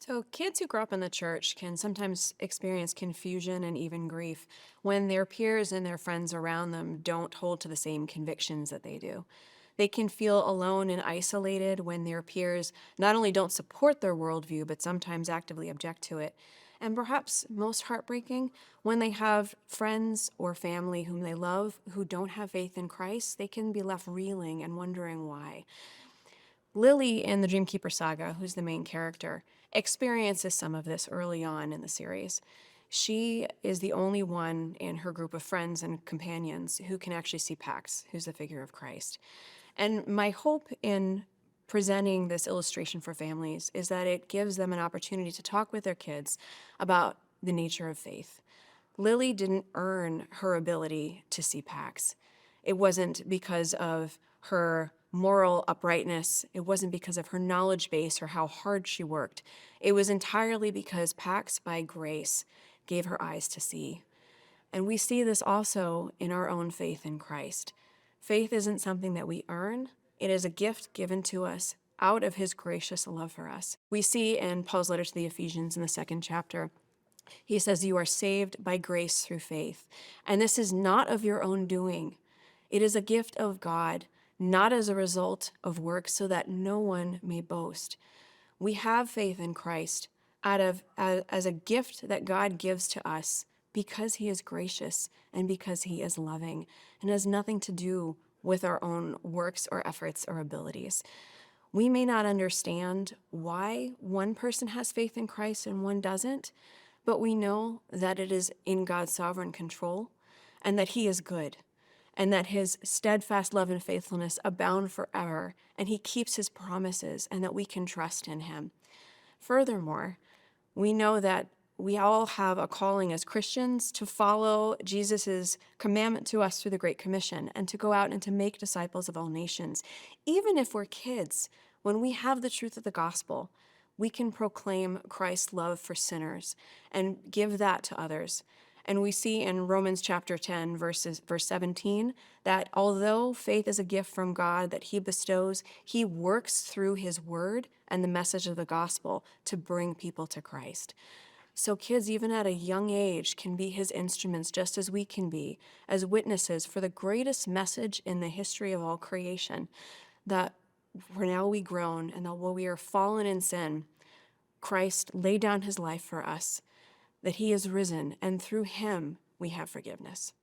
So, kids who grow up in the church can sometimes experience confusion and even grief when their peers and their friends around them don't hold to the same convictions that they do. They can feel alone and isolated when their peers not only don't support their worldview, but sometimes actively object to it. And perhaps most heartbreaking, when they have friends or family whom they love who don't have faith in Christ, they can be left reeling and wondering why. Lily in the Dream Keeper Saga, who's the main character, experiences some of this early on in the series. She is the only one in her group of friends and companions who can actually see Pax, who's the figure of Christ. And my hope in presenting this illustration for families is that it gives them an opportunity to talk with their kids about the nature of faith. Lily didn't earn her ability to see Pax. It wasn't because of her moral uprightness. It wasn't because of her knowledge base or how hard she worked. It was entirely because Pax, by grace, gave her eyes to see. And we see this also in our own faith in Christ. Faith isn't something that we earn, it is a gift given to us out of his gracious love for us. We see in Paul's letter to the Ephesians in the second chapter, he says, "You are saved by grace through faith. And this is not of your own doing. It is a gift of God, not as a result of works, so that no one may boast." We have faith in Christ as a gift that God gives to us because he is gracious and because he is loving, and has nothing to do with our own works or efforts or abilities. We may not understand why one person has faith in Christ and one doesn't, but we know that it is in God's sovereign control and that he is good and that his steadfast love and faithfulness abound forever, and he keeps his promises and that we can trust in him. Furthermore, we know that we all have a calling as Christians to follow Jesus' commandment to us through the Great Commission and to go out and to make disciples of all nations. Even if we're kids, when we have the truth of the gospel, we can proclaim Christ's love for sinners and give that to others. And we see in Romans chapter 10, verse 17, that although faith is a gift from God that he bestows, he works through his word and the message of the gospel to bring people to Christ. So kids, even at a young age, can be his instruments just as we can be, as witnesses for the greatest message in the history of all creation, that for now we groan, and that while we are fallen in sin, Christ laid down his life for us, that he is risen, and through him we have forgiveness.